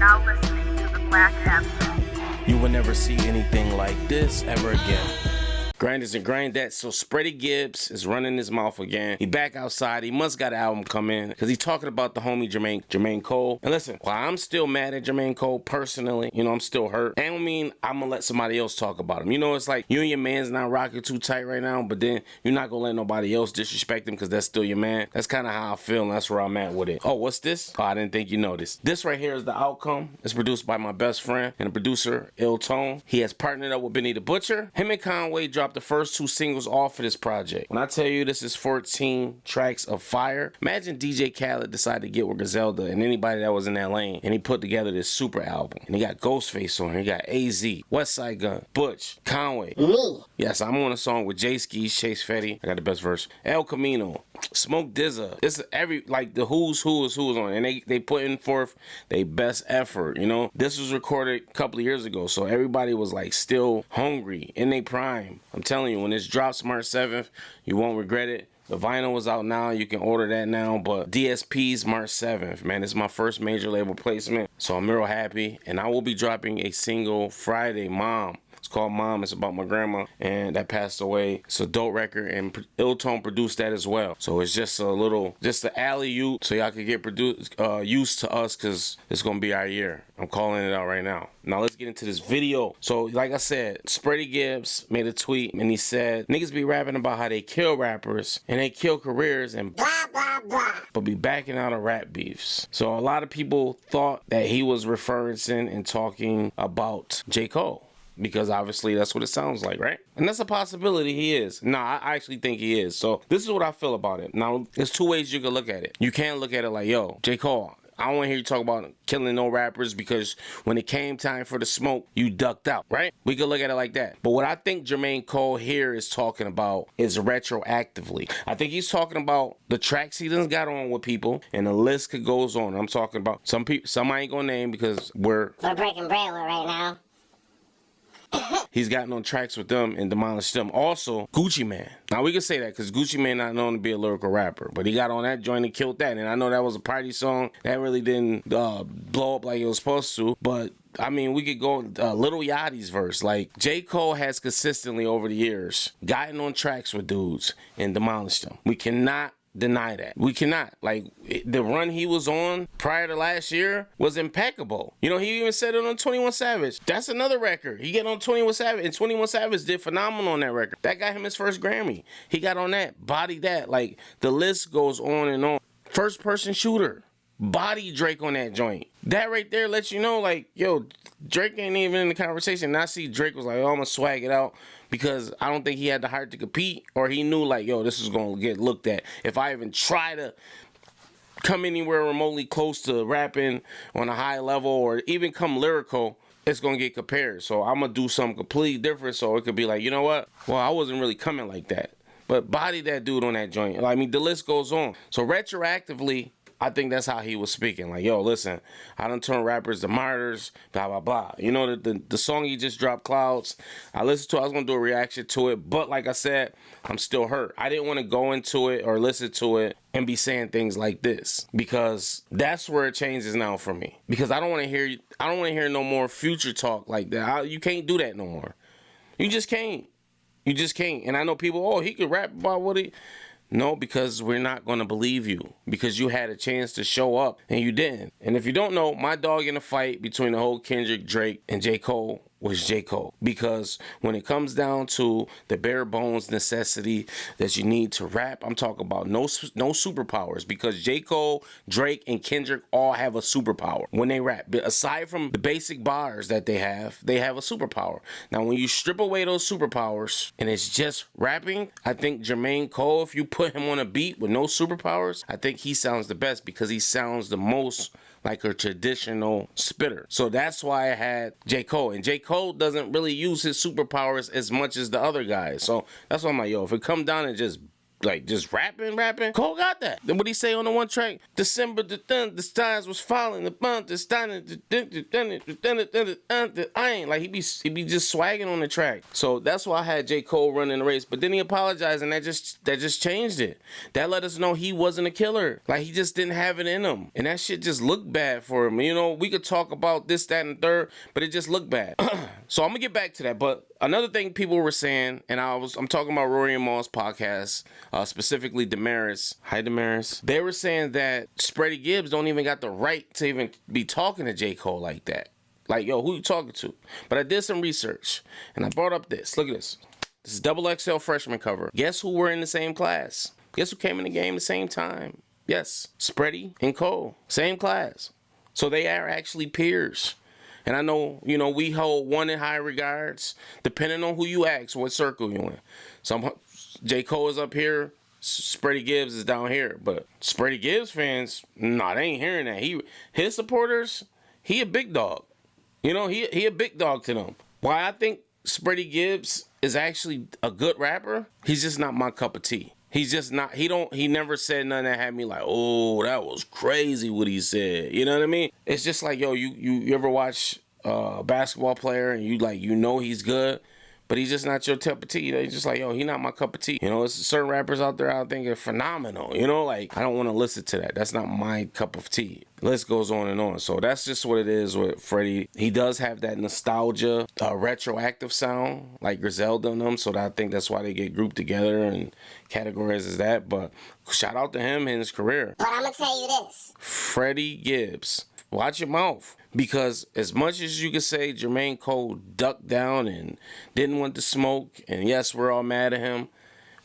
now listening to the Black Abstract. You will never see anything like this ever again. Grinders and Grindettes. So Freddie Gibbs is running his mouth again. He back outside. He must got an album come in because he talking about the homie Jermaine Cole. And listen, while I'm still mad at Jermaine Cole personally, you know, I'm still hurt. I don't mean I'm gonna let somebody else talk about him. You know, it's like you and your man's not rocking too tight right now, but then you're not gonna let nobody else disrespect him because that's still your man. That's kind of how I feel, and that's where I'm at with it. Oh, what's this? Oh, I didn't think you noticed. This right here is the outcome. It's produced by my best friend and the producer, Ill Tone. He has partnered up with Benny the Butcher. Him and Conway dropped the first 2 singles off of this project. When I tell you this is 14 tracks of fire, imagine DJ Khaled decided to get with Griselda and anybody that was in that lane, and he put together this super album. And he got Ghostface on it. He got AZ, Westside Gun, Butch, Conway. Me. Yes, I'm on a song with J Skis, Chase Fetty. I got the best verse. El Camino, Smoke DZA. It's like the who's who is on it. And they putting forth their best effort, you know. This was recorded a couple of years ago, so everybody was like still hungry in their prime. I'm telling you, when this drops March 7th, you won't regret it. The vinyl is out now. You can order that now. But DSP's March 7th, man. It's my first major label placement. So I'm real happy. And I will be dropping a single Friday, Mom. It's called Mom. It's about my grandma, and that passed away. It's a dope record, and Ill Tone produced that as well. So it's just the alley-oop, so y'all can get used to us, because it's going to be our year. I'm calling it out right now. Now let's get into this video. So like I said, Freddie Gibbs made a tweet, and he said, niggas be rapping about how they kill rappers, and they kill careers, and blah, blah, blah, but be backing out of rap beefs. So a lot of people thought that he was referencing and talking about J. Cole, because obviously that's what it sounds like, right? And that's a possibility he is. No, I actually think he is. So this is what I feel about it. Now, there's 2 ways you can look at it. You can look at it like, yo, J. Cole, I don't want to hear you talk about killing no rappers because when it came time for the smoke, you ducked out, right? We could look at it like that. But what I think Jermaine Cole here is talking about is retroactively. I think he's talking about the tracks he done got on with people, and the list could goes on. I'm talking about some people, some I ain't gonna name because we're breaking bread right now. He's gotten on tracks with them and demolished them. Also, Gucci Mane. Now, we can say that because Gucci Mane not known to be a lyrical rapper, but he got on that joint and killed that. And I know that was a party song. That really didn't blow up like it was supposed to. But, I mean, we could go Lil Yachty's verse. Like, J. Cole has consistently over the years gotten on tracks with dudes and demolished them. We cannot deny that. We cannot. Like, the run he was on prior to last year was impeccable. You know, he even said it on 21 Savage. That's another record. He got on 21 Savage, and 21 Savage did phenomenal on that record. That got him his first Grammy. He got on that, bodied that. Like, the list goes on and on. First person shooter. Body Drake on that joint. That right there lets you know, like, yo, Drake ain't even in the conversation. And I see Drake was like, oh, I'm gonna swag it out, because I don't think he had the heart to compete, or he knew, like, yo, this is gonna get looked at. If I even try to come anywhere remotely close to rapping on a high level, or even come lyrical, it's gonna get compared. So I'm gonna do something completely different, so it could be like, you know what? Well, I wasn't really coming like that, but body that dude on that joint. I mean, the list goes on. So retroactively, I think that's how he was speaking. Like, yo, listen, I done turned rappers to martyrs, blah, blah, blah. You know, the song he just dropped, Clouds, I listened to it. I was going to do a reaction to it. But like I said, I'm still hurt. I didn't want to go into it or listen to it and be saying things like this, because that's where it changes now for me. Because I don't want to hear no more future talk like that. You can't do that no more. You just can't. You just can't. And I know people, oh, he could rap about what he... No, because we're not going to believe you, because you had a chance to show up and you didn't. And if you don't know, my dog in the fight between the whole Kendrick, Drake, and J. Cole was J. Cole. Because when it comes down to the bare bones necessity that you need to rap, I'm talking about no superpowers, because J. Cole, Drake, and Kendrick all have a superpower when they rap. But aside from the basic bars that they have a superpower. Now, when you strip away those superpowers and it's just rapping, I think Jermaine Cole, if you put him on a beat with no superpowers, I think he sounds the best, because he sounds the most like a traditional spitter. So that's why I had J. Cole. And J. Cole doesn't really use his superpowers as much as the other guys. So that's why I'm like, yo, if it come down and just like just rapping. Cole got that. Then what he say on the one track? December the stars was falling, the month the I ain't like he be just swagging on the track. So that's why I had J. Cole running the race. But then he apologized, and that just changed it. That let us know he wasn't a killer. Like he just didn't have it in him, and that shit just looked bad for him. You know, we could talk about this, that, and the third, but it just looked bad. So I'm gonna get back to that. But another thing people were saying, and I'm talking about Rory and Maul's podcast, specifically Damaris. Hi, Damaris. They were saying that Freddie Gibbs don't even got the right to even be talking to J. Cole like that. Like, yo, who you talking to? But I did some research, and I brought up this. Look at this. This is XXL freshman cover. Guess who were in the same class? Guess who came in the game the same time? Yes, Freddie and Cole. Same class. So they are actually peers. And I know, you know, we hold one in high regards, depending on who you ask, what circle you in. Some J. Cole is up here, Freddie Gibbs is down here. But Freddie Gibbs fans, nah, they ain't hearing that. His supporters, he a big dog. You know, he a big dog to them. Why I think Freddie Gibbs is actually a good rapper, he's just not my cup of tea. He's just not, he never said nothing that had me like, oh, that was crazy what he said. You know what I mean? It's just like, yo, you ever watch a basketball player and you know he's good, but he's just not your cup of tea. He's just like, yo, he not my cup of tea. You know, there's certain rappers out there I think are phenomenal. You know, like, I don't want to listen to that. That's not my cup of tea. The list goes on and on. So that's just what it is with Freddie. He does have that nostalgia, retroactive sound like Griselda and them. So I think that's why they get grouped together and categorized as that. But shout out to him in his career. But I'm going to tell you this. Freddie Gibbs, watch your mouth. Because as much as you can say Jermaine Cole ducked down and didn't want to smoke, and yes, we're all mad at him,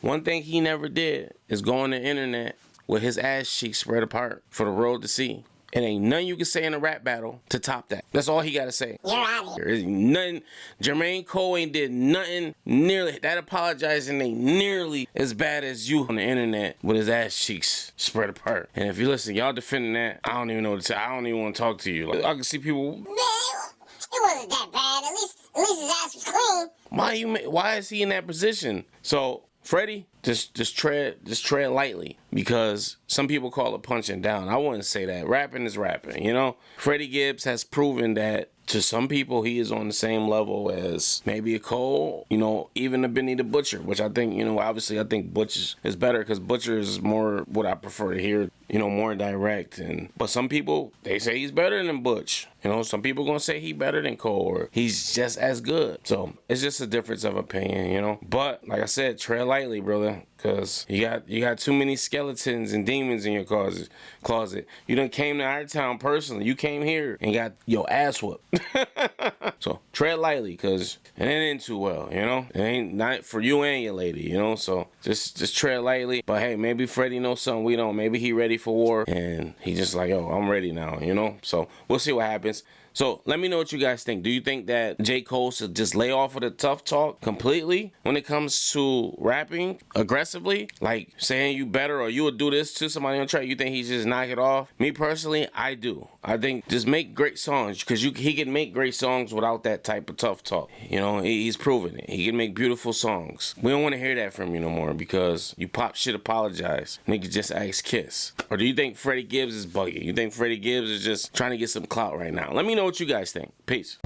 one thing he never did is go on the internet with his ass cheeks spread apart for the world to see. It ain't nothing you can say in a rap battle to top that. That's all he got to say. You're out of here. There is nothing. Jermaine Cole ain't did nothing nearly. That apologizing ain't nearly as bad as you on the internet with his ass cheeks spread apart. And if you listen, y'all defending that, I don't even know what to say. I don't even want to talk to you. Like, I can see people. Man, it wasn't that bad. At least his ass was clean. Why is he in that position? So Freddie, just tread lightly, because some people call it punching down. I wouldn't say that. Rapping is rapping, you know? Freddie Gibbs has proven that to some people he is on the same level as maybe a Cole, you know, even a Benny the Butcher, which I think, you know, obviously I think Butch is better because Butcher is more what I prefer to hear, you know, more direct. But some people, they say he's better than Butch. You know, some people gonna say he better than Cole or he's just as good. So it's just a difference of opinion, you know? But like I said, tread lightly, brother. Cause you got too many skeletons and demons in your closet. You done came to our town personally. You came here and got your ass whooped. So tread lightly, cause it ain't too well, you know. It ain't not for you and your lady, you know. So just tread lightly. But hey, maybe Freddie knows something we don't. Maybe he ready for war and he just like, yo, I'm ready now, you know. So we'll see what happens. So let me know what you guys think. Do you think that J. Cole should just lay off of the tough talk completely when it comes to rapping aggressively? Like saying you better or you would do this to somebody on track. You think he should just knock it off? Me personally, I do. I think just make great songs because he can make great songs without that type of tough talk. You know, he's proven it. He can make beautiful songs. We don't want to hear that from you no more because you pop shit apologize. Niggas just ask kiss. Or do you think Freddie Gibbs is bugging? You think Freddie Gibbs is just trying to get some clout right now? Let me know what you guys think. Peace.